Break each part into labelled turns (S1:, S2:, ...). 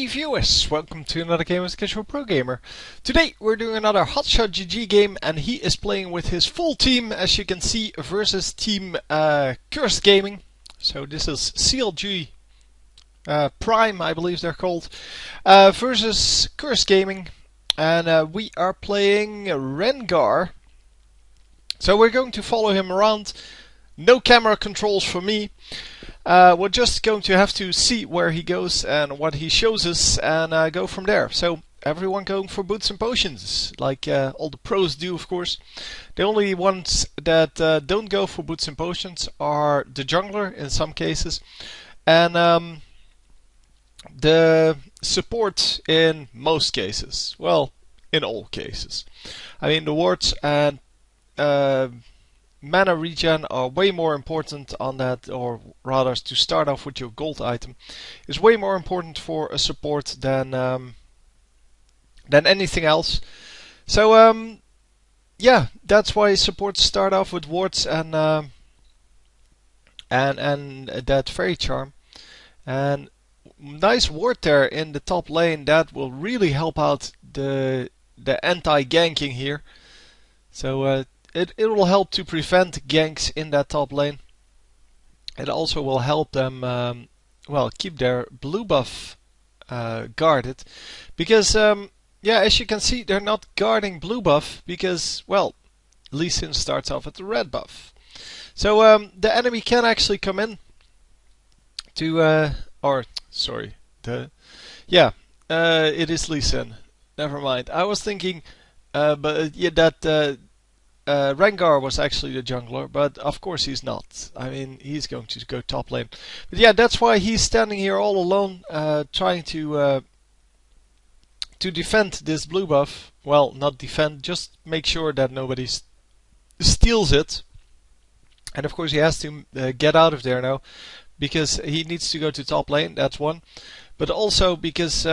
S1: Hey viewers, welcome to another game as Casual Pro Gamer. Today we're doing another Hotshot GG game and he is playing with his full team, as you can see, versus Team Cursed Gaming. So this is CLG Prime, I believe they're called, versus Cursed Gaming. And we are playing Rengar. So we're going to follow him around. No camera controls for me. We're just going to have to see where he goes and what he shows us and go from there. So everyone going for boots and potions, like all the pros do, of course. The only ones that don't go for boots and potions are the jungler in some cases, and the support in most cases. Well, in all cases. I mean, the wards and mana regen are way more important on that, or rather to start off with your gold item is way more important for a support than anything else. So yeah, that's why supports start off with wards and that fairy charm. And nice ward there in the top lane, that will really help out the anti-ganking here. So it will help to prevent ganks in that top lane. It also will help them well, keep their blue buff guarded, because yeah, as you can see, they're not guarding blue buff because, well, Lee Sin starts off at the red buff. So the enemy can actually come in to or sorry, it is Lee Sin. Never mind. I was thinking but yeah, that Rengar was actually the jungler, but of course he's not. I mean, he's going to go top lane. But yeah, that's why he's standing here all alone, trying to defend this blue buff. Well, not defend, just make sure that nobody steals it. And of course he has to get out of there now, because he needs to go to top lane, that's one. But also because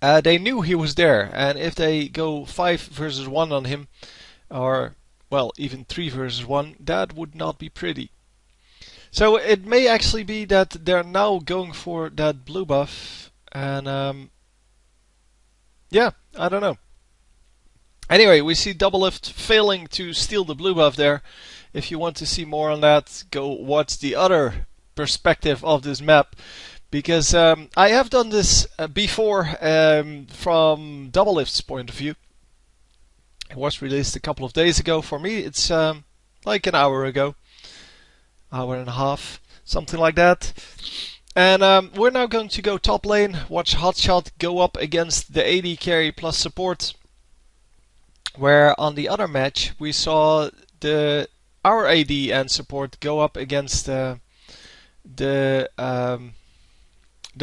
S1: they knew he was there, and if they go 5 versus 1 on him, or well, even 3 versus 1, that would not be pretty. So it may actually be that they're now going for that blue buff, and yeah, I don't know. Anyway, we see Doublelift failing to steal the blue buff there. If you want to see more on that, go watch the other perspective of this map. Because I have done this before from Doublelift's point of view. It was released a couple of days ago. For me, it's like an hour ago. Hour and a half, something like that. And we're now going to go top lane, watch Hotshot go up against the AD carry plus support. Where on the other match, we saw our AD and support go up against the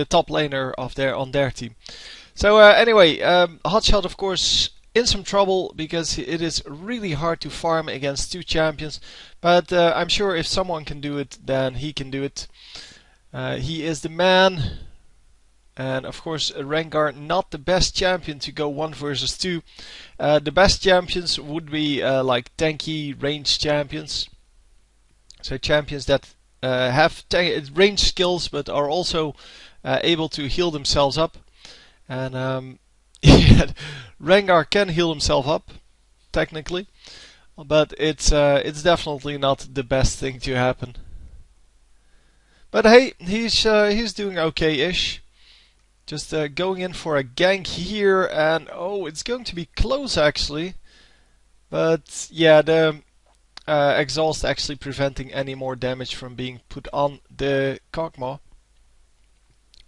S1: top laner on their team. So anyway, Hotshot, of course, in some trouble because it is really hard to farm against 2 champions. But I'm sure if someone can do it, then he can do it. He is the man. And of course, Rengar, not the best champion to go 1 versus 2. The best champions would be like tanky range champions. So champions that have range skills but are also able to heal themselves up. And yeah, Rengar can heal himself up, technically, but it's definitely not the best thing to happen. But hey, he's doing okay-ish. Just going in for a gank here, and oh, it's going to be close actually. But yeah, the exhaust actually preventing any more damage from being put on the Kog'Maw.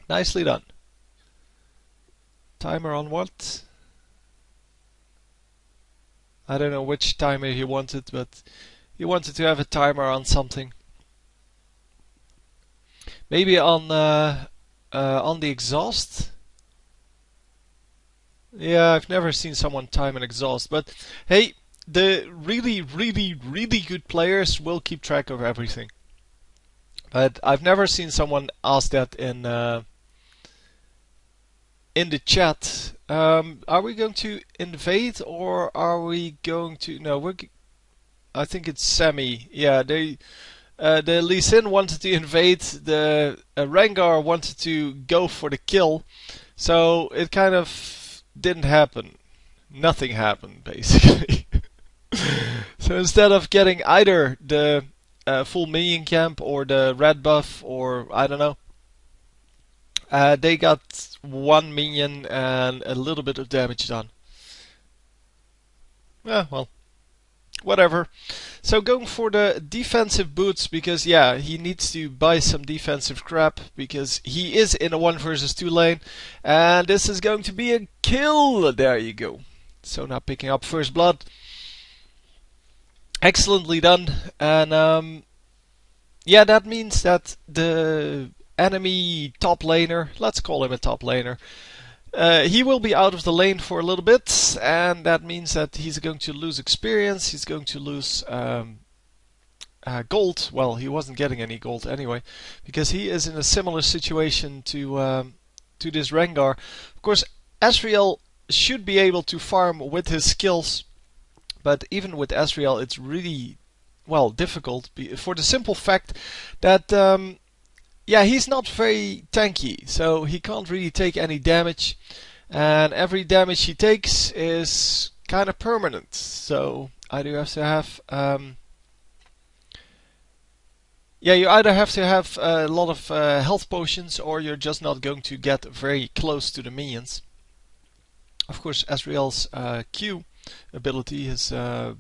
S1: Nicely done. Timer on what? I don't know which timer he wanted, but he wanted to have a timer on something. Maybe on the exhaust? Yeah, I've never seen someone time an exhaust, but hey, the really good players will keep track of everything. But I've never seen someone ask that in the chat. Are we going to invade, or are we going to? No, I think it's semi. Yeah, they The Lee Sin wanted to invade, the Rengar wanted to go for the kill, so it kind of didn't happen. Nothing happened, basically. So instead of getting either the full minion camp or the red buff, or I don't know, they got one minion and a little bit of damage done. Yeah, well, whatever. So going for the defensive boots, because yeah, he needs to buy some defensive crap, because he is in a 1 versus 2 lane, and this is going to be a kill. There you go. So now picking up first blood. Excellently done. And yeah, that means that the enemy top laner, let's call him a top laner, he will be out of the lane for a little bit, and that means that he's going to lose experience, he's going to lose gold. Well, he wasn't getting any gold anyway, because he is in a similar situation to this Rengar. Of course, Ezreal should be able to farm with his skills, but even with Ezreal it's really, well, difficult, for the simple fact that yeah, he's not very tanky, so he can't really take any damage, and every damage he takes is kind of permanent. So I do have to have yeah, you either have to have a lot of health potions, or you're just not going to get very close to the minions. Of course, Ezreal's Q ability is I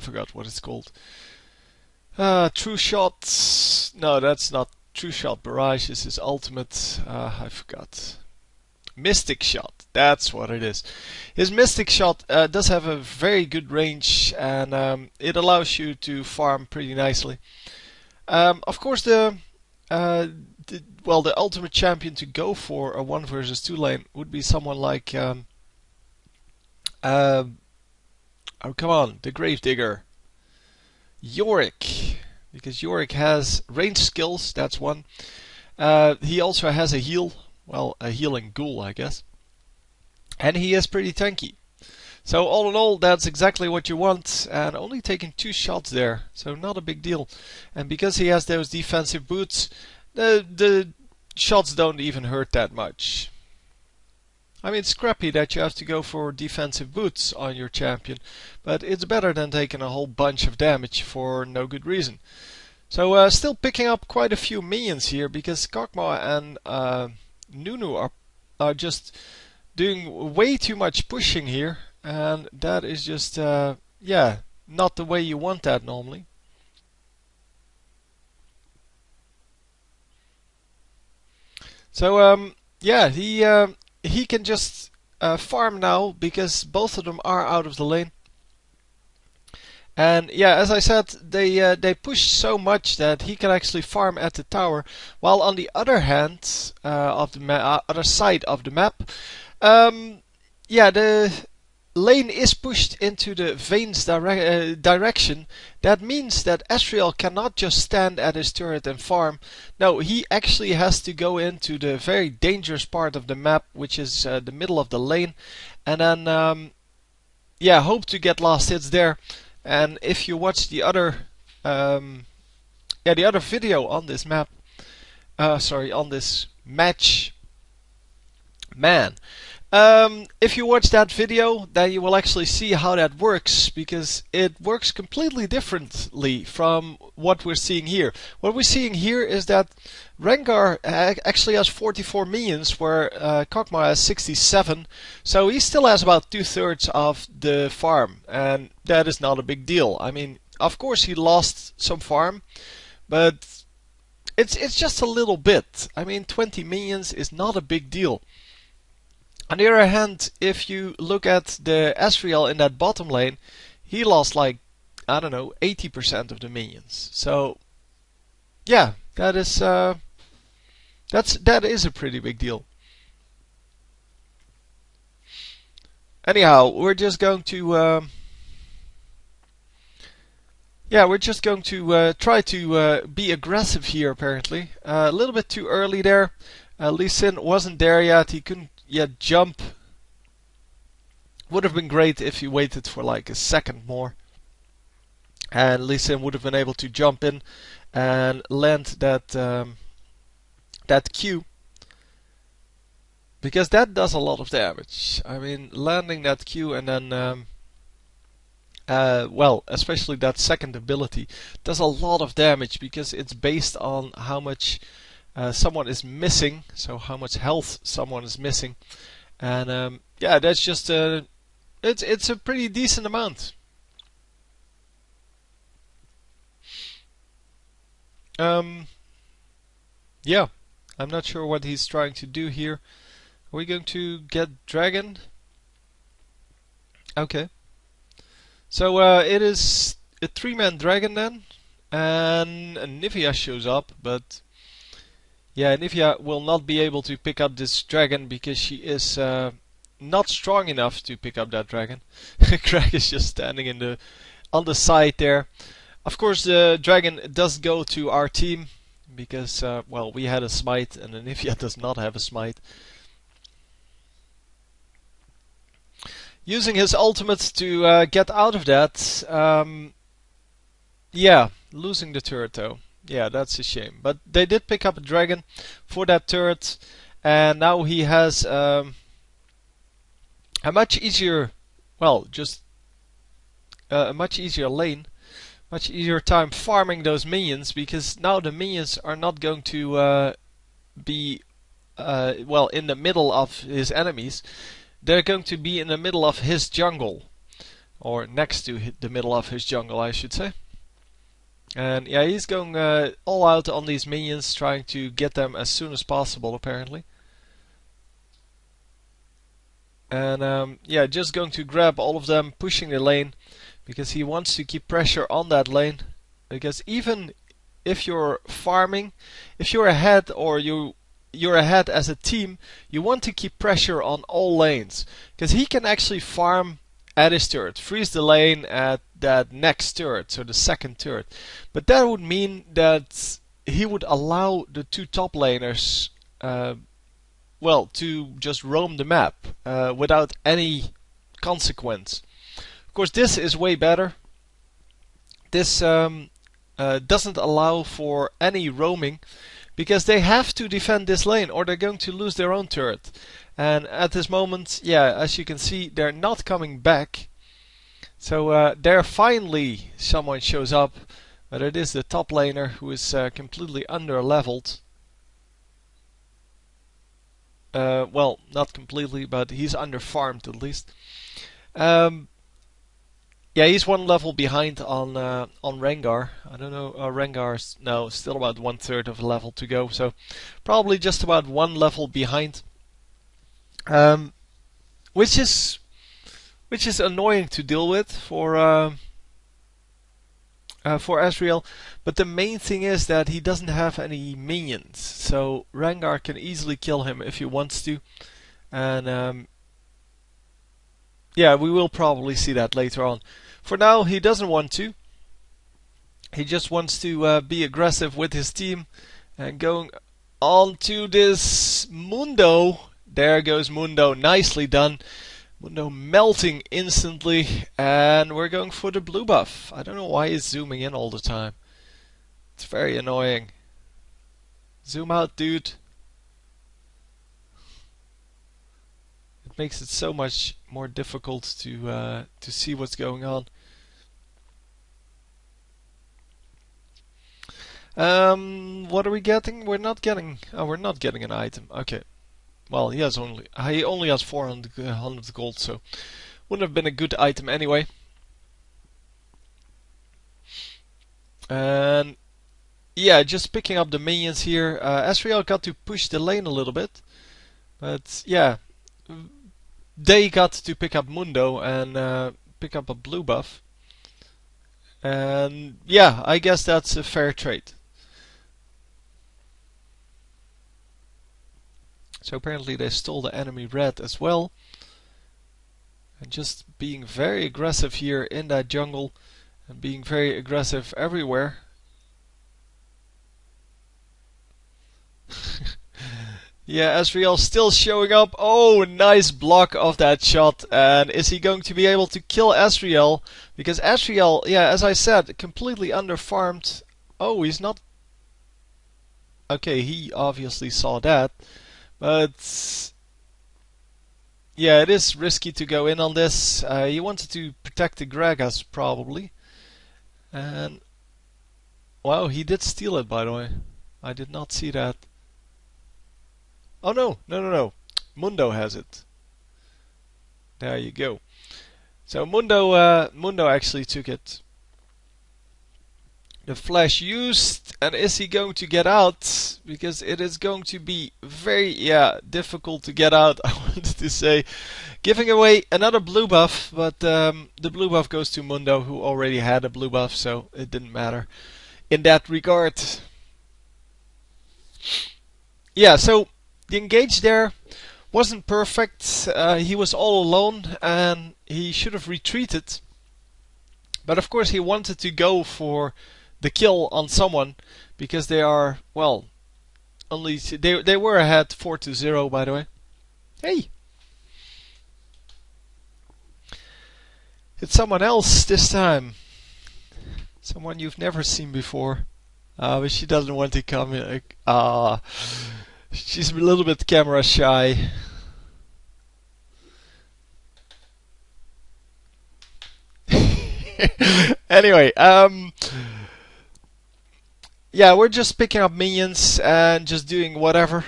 S1: forgot what it's called. True Shot. No, that's not True Shot. Barrage is his ultimate. I forgot. Mystic Shot. That's what it is. His Mystic Shot does have a very good range, and it allows you to farm pretty nicely. Of course, the ultimate champion to go for a 1 versus 2 lane would be someone like oh, come on, the Gravedigger, Yorick, because Yorick has range skills. That's one. He also has a heal, well, a healing ghoul, I guess, and he is pretty tanky. So all in all, that's exactly what you want, and only taking 2 shots there, so not a big deal. And because he has those defensive boots, the shots don't even hurt that much. I mean, it's crappy that you have to go for defensive boots on your champion, but it's better than taking a whole bunch of damage for no good reason. So still picking up quite a few minions here, because Kog'Maw and Nunu are just doing way too much pushing here, and that is just yeah, not the way you want that normally. So yeah, he can just farm now, because both of them are out of the lane. And yeah, as I said, they push so much that he can actually farm at the tower, while on the other hand of the other side of the map, yeah, the lane is pushed into the Vayne's direction. That means that Ezreal cannot just stand at his turret and farm. No, he actually has to go into the very dangerous part of the map, which is the middle of the lane, and then yeah, hope to get last hits there. And if you watch the other yeah, the other video on this map, sorry, on this match, man, if you watch that video, then you will actually see how that works, because it works completely differently from what we're seeing here. What we're seeing here is that Rengar actually has 44 minions, where Kog'Maw has 67, so he still has about 2/3 of the farm, and that is not a big deal. I mean, of course he lost some farm, but it's just a little bit. I mean, 20 minions is not a big deal. On the other hand, if you look at the Ezreal in that bottom lane, he lost like, I don't know, 80% of the minions. So yeah, that is a pretty big deal. Anyhow, we're just going to yeah, we're just going to try to be aggressive here. Apparently, a little bit too early there. Lee Sin wasn't there yet. He couldn't yet jump. Would have been great if he waited for like a second more, and Lee Sin would have been able to jump in and land that Q, because that does a lot of damage. I mean, landing that Q and then well, especially that second ability does a lot of damage because it's based on how much someone is missing, so how much health someone is missing, and yeah, that's just it's a pretty decent amount. Yeah, I'm not sure what he's trying to do here. Are we going to get dragon? Okay. So it is a 3-man dragon then, and Nivea shows up, but yeah, Nivea will not be able to pick up this dragon because she is not strong enough to pick up that dragon. Greg is just standing on the side there. Of course, the dragon does go to our team because well, we had a smite and Nivea does not have a smite. Using his ultimate to get out of that. Yeah, losing the turret though. Yeah, that's a shame. But they did pick up a dragon for that turret, and now he has a much easier, well, just a much easier lane, much easier time farming those minions, because now the minions are not going to be well, in the middle of his enemies. They're going to be in the middle of his jungle, or next to the middle of his jungle, I should say. And yeah, he's going all out on these minions, trying to get them as soon as possible, apparently. And yeah, just going to grab all of them, pushing the lane, because he wants to keep pressure on that lane. Because even if you're farming, if you're ahead or you're ahead as a team, you want to keep pressure on all lanes, because he can actually farm at his turret, freeze the lane at that next turret, so the second turret. But that would mean that he would allow the two top laners well, to just roam the map without any consequence. Of course, this is way better. This doesn't allow for any roaming, because they have to defend this lane or they're going to lose their own turret. And at this moment, yeah, as you can see, they're not coming back. So there finally someone shows up, but it is the top laner who is completely under-leveled. Well, not completely, but he's under-farmed at least. Yeah, he's one level behind on Rengar. I don't know, Rengar's no, still about 1/3 of a level to go, so probably just about one level behind. Which is annoying to deal with for Ezreal. But the main thing is that he doesn't have any minions, so Rengar can easily kill him if he wants to, and yeah, we will probably see that later on. For now, he doesn't want to. He just wants to be aggressive with his team. And going on to this Mundo. There goes Mundo. Nicely done. Mundo melting instantly. And we're going for the blue buff. I don't know why he's zooming in all the time. It's very annoying. Zoom out, dude. Makes it so much more difficult to see what's going on. What are we getting? We're not getting an item. Okay. Well, he only has 400 gold, so wouldn't have been a good item anyway. And yeah, just picking up the minions here. Ezreal got to push the lane a little bit, but yeah. They got to pick up Mundo and pick up a blue buff. And yeah, I guess that's a fair trade. So apparently they stole the enemy red as well. And just being very aggressive here in that jungle. And being very aggressive everywhere. Yeah, Ezreal still showing up. Oh, nice block of that shot. And is he going to be able to kill Ezreal? Because Ezreal, yeah, as I said, completely under-farmed Oh, he's not. Okay, he obviously saw that. But yeah, it is risky to go in on this. He wanted to protect the Gragas probably. And wow, he did steal it, by the way. I did not see that. Oh no, no, no, no. Mundo has it. There you go. So Mundo actually took it. The flash used, and is he going to get out? Because it is going to be very, difficult to get out. I wanted to say, giving away another blue buff, but the blue buff goes to Mundo, who already had a blue buff, so it didn't matter in that regard. Yeah, so the engage there wasn't perfect. He was all alone, and he should have retreated. But of course, he wanted to go for the kill on someone because they are, well, only they were ahead 4-0, by the way. Hey, it's someone else this time. Someone you've never seen before. But she doesn't want to come in. She's a little bit camera shy. Anyway, yeah, we're just picking up minions and just doing whatever.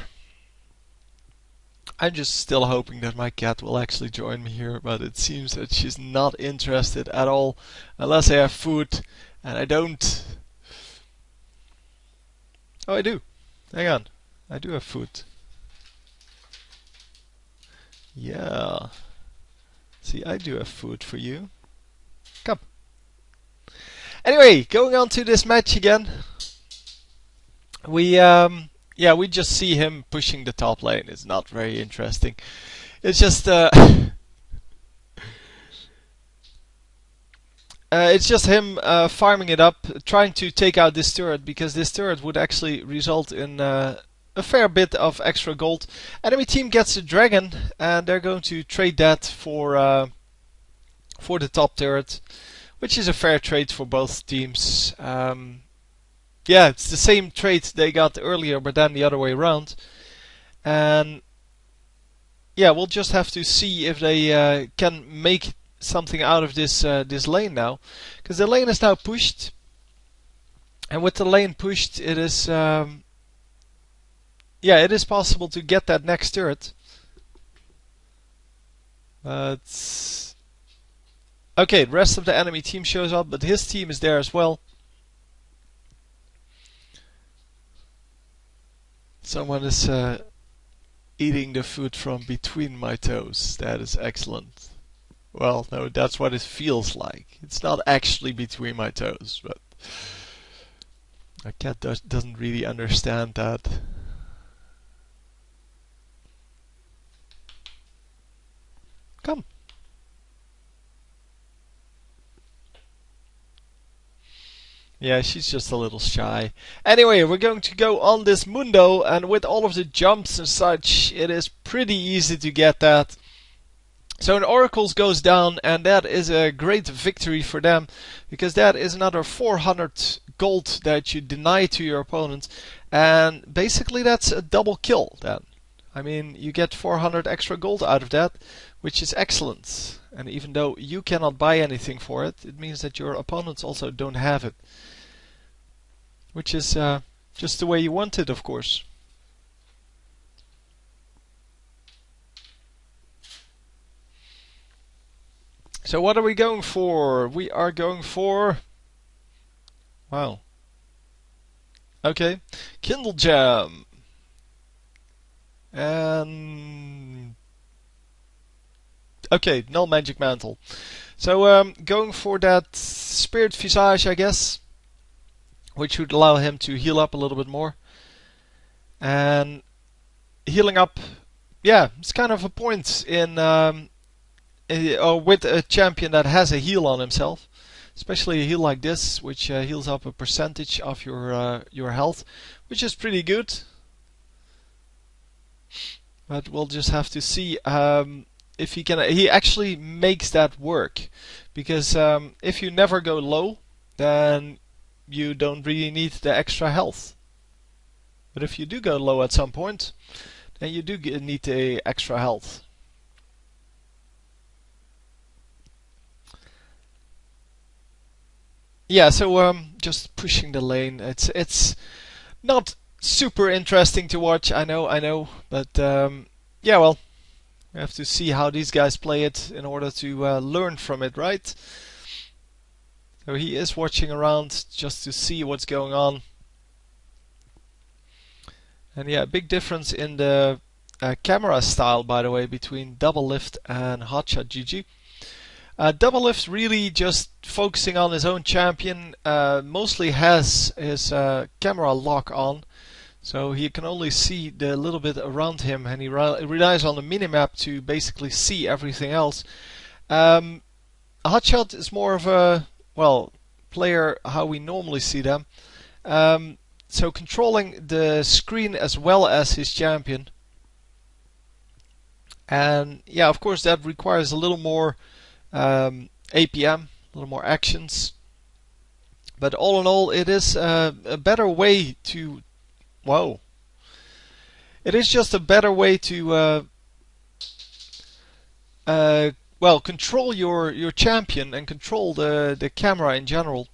S1: I'm just still hoping that my cat will actually join me here, but it seems that she's not interested at all, unless I have food, and I don't. Oh, I do. Hang on. I do have food. Yeah. See, I do have food for you. Come. Anyway, going on to this match again. We just see him pushing the top lane. It's not very interesting. It's just it's just him farming it up, trying to take out this turret, because this turret would actually result in a fair bit of extra gold. Enemy team gets a dragon, and they're going to trade that for the top turret, which is a fair trade for both teams. Yeah, it's the same trade they got earlier, but then the other way around. And yeah, we'll just have to see if they can make something out of this lane now, because the lane is now pushed, and with the lane pushed, it is it is possible to get that next turret. But okay, the rest of the enemy team shows up, but his team is there as well. Someone is eating the food from between my toes. That is excellent. Well, no, that's what it feels like. It's not actually between my toes, but my cat doesn't really understand that. Come. Yeah, she's just a little shy. Anyway, we're going to go on this Mundo, and with all of the jumps and such, it is pretty easy to get that. So an Oracles goes down, and that is a great victory for them, because that is another 400 gold that you deny to your opponent, and basically that's a double kill then. I mean, you get 400 extra gold out of that, which is excellent. And even though you cannot buy anything for it, it means that your opponents also don't have it. Which is just the way you want it, of course. So what are we going for? We are going for... Wow. Okay. Kindle Gem. And... Okay, Null Magic Mantle. So going for that Spirit Visage, I guess, which would allow him to heal up a little bit more. And healing up, yeah, it's kind of a point in with a champion that has a heal on himself, especially a heal like this, which heals up a percentage of your health, which is pretty good. But we'll just have to see if he can. He actually makes that work, because if you never go low, then you don't really need the extra health. But if you do go low at some point, then you do need the extra health. Yeah, so just pushing the lane. It's not super interesting to watch. I know, but yeah, well, we have to see how these guys play it in order to learn from it, right? So he is watching around just to see what's going on. And yeah, big difference in the camera style, by the way, between Doublelift and Hotshot GG. Doublelift really just focusing on his own champion, mostly has his camera lock on, so he can only see the little bit around him, and he relies on the minimap to basically see everything else. Hotshot is more of a, well, player how we normally see them. So controlling the screen as well as his champion. And yeah, of course that requires a little more APM, a little more actions. But all in all, it is a better way to, whoa. It is just a better way to well, control your champion and control the camera in general.